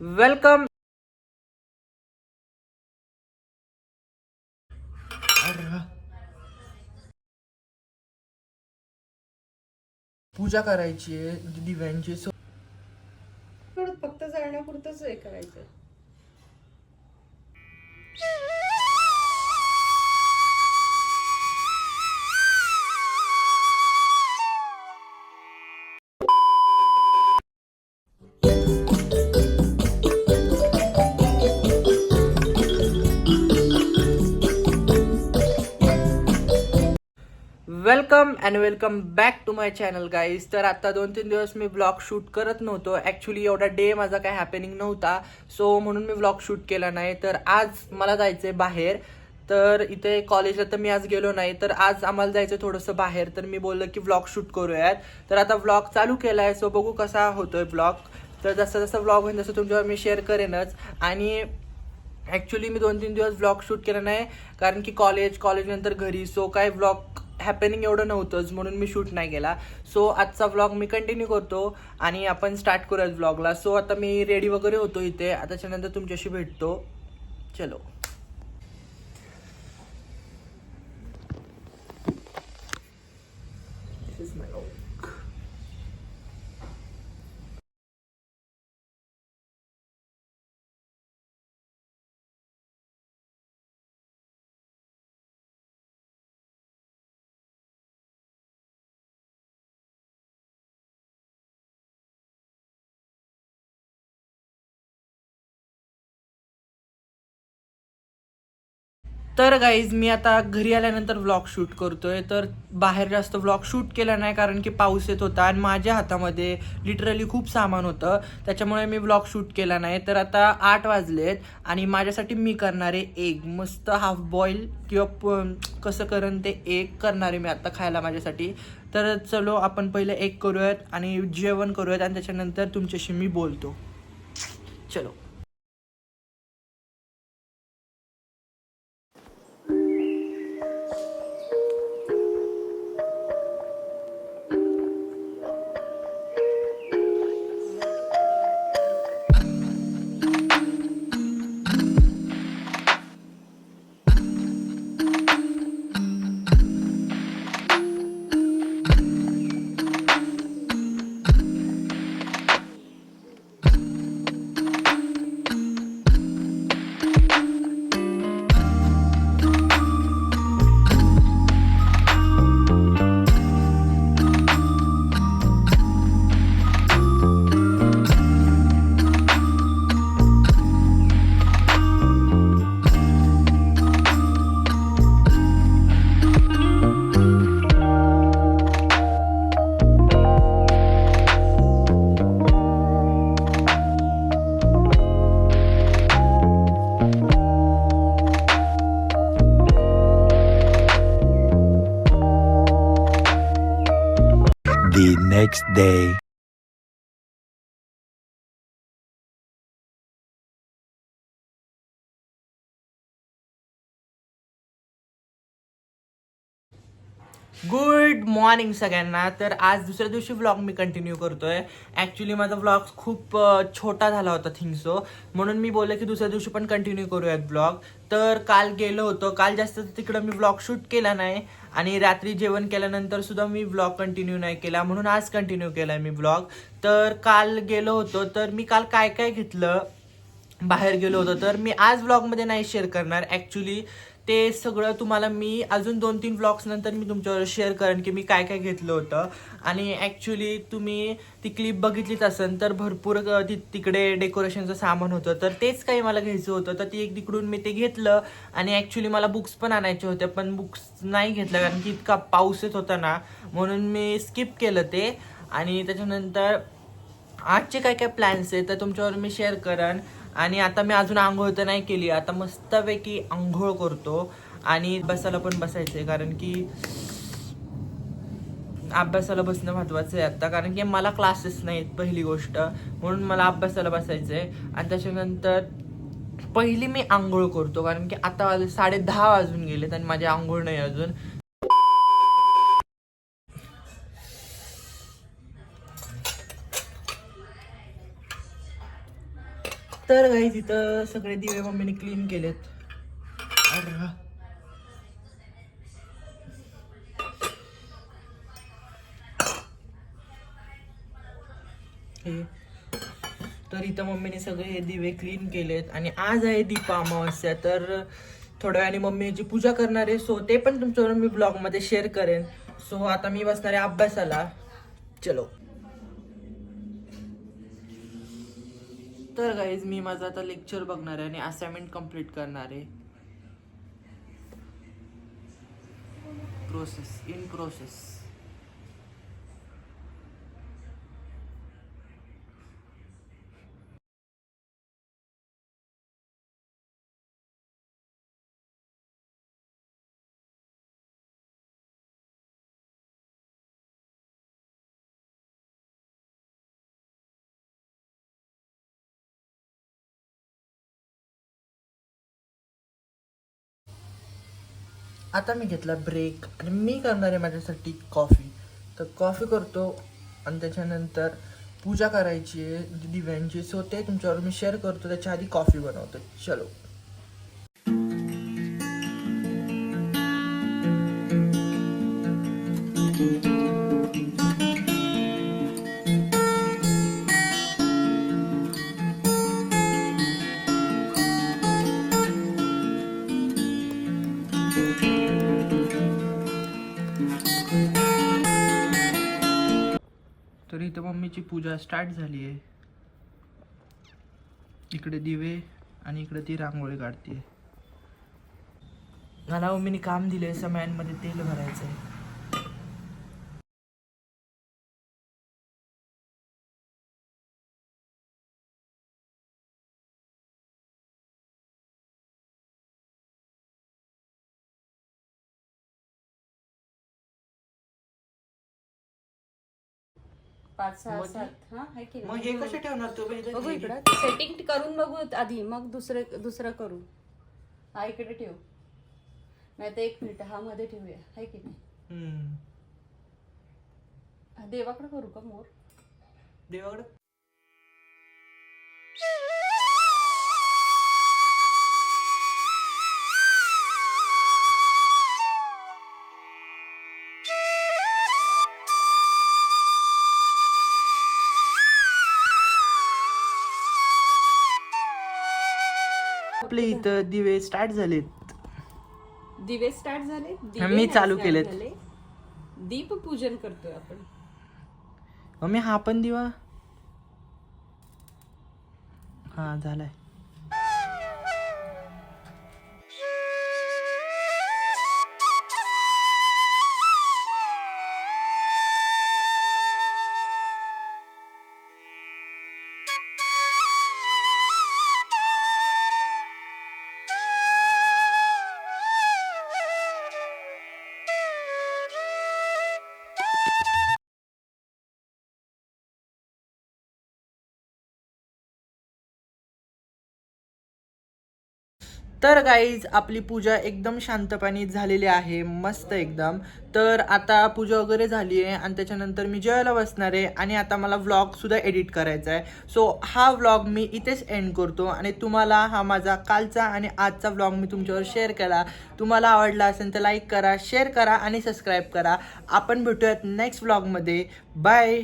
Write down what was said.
Welcome. पूजा करायची आहे दिव्यांची. फक्त जाण्यापुरतच हे करायचं. Welcome and welcome back to my channel guys. तर आता 2-3 दिवस मी व्लॉग शूट करत नव्हतो. ॲक्च्युली एवढा डे माझा काय हॅपनिंग नव्हता, सो म्हणून मी व्लॉग शूट केला नाही. तर आज मला जायचं आहे बाहेर. तर इथे कॉलेजला तर मी आज गेलो नाही, तर आज आम्हाला जायचं थोडंसं बाहेर. तर मी बोललो की व्लॉग शूट करूयात. तर आता व्लॉग चालू केला आहे, सो बघू कसा होतोय व्लॉग. तर जसं जसं व्लॉग होईल तसं तुमच्यावर मी शेअर करेनच. आणि ॲक्च्युली मी 2-3 दिवस व्लॉग शूट केला नाही, कारण की कॉलेजनंतर घरी, सो काय व्लॉग हॅपनिंग एवढं नव्हतंच, म्हणून मी शूट नाही केला. सो आजचा व्लॉग मी कंटिन्यू करतो आणि आपण स्टार्ट करूयात व्लॉगला. सो आता मी रेडी वगैरे होतो इथे, आता त्याच्यानंतर तुमच्याशी भेटतो. चलो. This is my look. तर गाईज मी आता घरी आल्यानंतर व्लॉग शूट करतोय. तर बाहेर जास्त व्लॉग शूट केला नाही, कारण की पाऊस येत होता आणि माझ्या हातामध्ये लिटरली खूप सामान होतं, त्याच्यामुळे मी व्लॉग शूट केला नाही. तर आता 8 वाजलेत आणि माझ्यासाठी मी करणार आहे एग, मस्त हाफ बॉईल किंवा कसं करण ते एग करणार आहे मी आता खायला माझ्यासाठी. तर चलो आपण पहिले एग करूयात आणि जेवण करूयात आणि त्याच्यानंतर तुमच्याशी मी बोलतो. चलो. The next day. Good morning सगळ्यांना. तर आज दुसऱ्या दिवशी व्लॉग मी कंटिन्यू करतोय. ॲक्च्युली माझा व्लॉग खूप छोटा झाला होता थिंक सो, म्हणून मी बोलले की दुसऱ्या दिवशी पण कंटिन्यू करूयात व्लॉग. तर काल गेलो होतो, काल जास्त तिकडं मी व्लॉग शूट केला नाही आणि रात्री जेवण केल्यानंतर सुद्धा मी व्लॉग कंटिन्यू नाही केला, म्हणून आज कंटिन्यू केला मी व्लॉग. तर काल गेलो होतो, तर मी काल काय काय घेतलं, बाहेर गेलो होतो, तर मी आज व्लॉगमध्ये नाही शेअर करणार. ॲक्च्युली ते सगळं तुम्हाला मी अजून 2-3 व्लॉग्स नंतर मी तुमच्यावर शेअर करेन की मी काय काय घेतलं होतं. आणि ॲक्च्युली तुम्ही ती क्लिप बघितलीच असेल, तर भरपूर तिकडे डेकोरेशनचं सामान होतं, तर तेच काही मला घ्यायचं होतं. तर ती एक तिकडून मी ते घेतलं. आणि ॲक्च्युली मला बुक्स पण आणायचे होते, पण बुक्स नाही घेतल्या कारण की इतका पाऊस येत होता ना, म्हणून मी स्किप केलं ते. आणि त्याच्यानंतर आजचे काय काय प्लॅन्स आहेत तर तुमच्यावर मी शेअर करेन. आणि आता मी अजून आंघोळ तर नाही केली, आता मस्तपैकी आंघोळ करतो आणि अभ्यासाला पण बसायचं आहे, कारण की अभ्यासाला बसणं महत्त्वाचं आहे आता, कारण की मला क्लासेस नाहीत पहिली गोष्ट, म्हणून मला अभ्यासाला बसायचं आहे. आणि त्याच्यानंतर पहिली मी आंघोळ करतो, कारण की आता 10:30 वाजून गेलेत आणि माझी आंघोळ नाही अजून. तर काही तिथं सगळे दिवे मम्मीने क्लीन केलेत. अरे हे तर इथं मम्मीने सगळे हे दिवे क्लीन केलेत आणि आज आहे दीप अमावस्या. तर थोड्या वेळाने मम्मीची पूजा करणार आहे. सो ते पण तुमच्यावर मी ब्लॉगमध्ये शेअर करेन. सो आता मी बसणार आहे अभ्यासाला. चलो. तर गाईज मी माझं आता लेक्चर बघणार आहे आणि असाइनमेंट कम्प्लीट करणार आहे. In process. आता मी घेतला ब्रेक आणि मी करणार आहे माझ्यासाठी कॉफी. तर कॉफी करतो आणि त्याच्यानंतर पूजा करायची आहे दिव्यांची. सो ते तुमच्यावर मी शेअर करतो. त्याच्या आधी कॉफी बनवतो. चलो. तर इथं मम्मीची पूजा स्टार्ट झाली आहे. इकडे दिवे आणि इकडे ती रांगोळी काढते. मला मम्मीने काम दिलंय समयांमध्ये तेल भरायचं आहे. पाच सहा मध्ये? सात हा आहे की मग हे कसे ठेवणार तुम्ही इथं? बघू इकडं सेटिंग करून बघू आधी, मग दुसरं करू. हा इकडे ठेव, नाही तर 1 मिनिट हा मध्ये ठेवूया, आहे की नाही. हा देवाकडे करू का मोर? देवाकडे आपले इथं दिवे स्टार्ट झालेत. दिवे स्टार्ट झाले, हा, मी चालू केलेत. दीप पूजन करतोय आपण. मम्मी हा पण दिवा. हा झालाय. तर गाईज आपली पूजा एकदम शांतपणे झालेली आहे, मस्त एकदम. तर आता पूजा वगैरे झाली आहे आणि त्याच्यानंतर मी जेवायला बसणार आहे आणि आता मला व्लॉगसुद्धा एडिट करायचा आहे. सो हा व्लॉग मी इथेच एंड करतो आणि तुम्हाला हा माझा कालचा आणि आजचा व्लॉग मी तुमच्यावर शेअर केला. तुम्हाला आवडला असेल तर लाईक करा, शेअर करा आणि सबस्क्राईब करा. आपण भेटूयात नेक्स्ट व्लॉगमध्ये. बाय.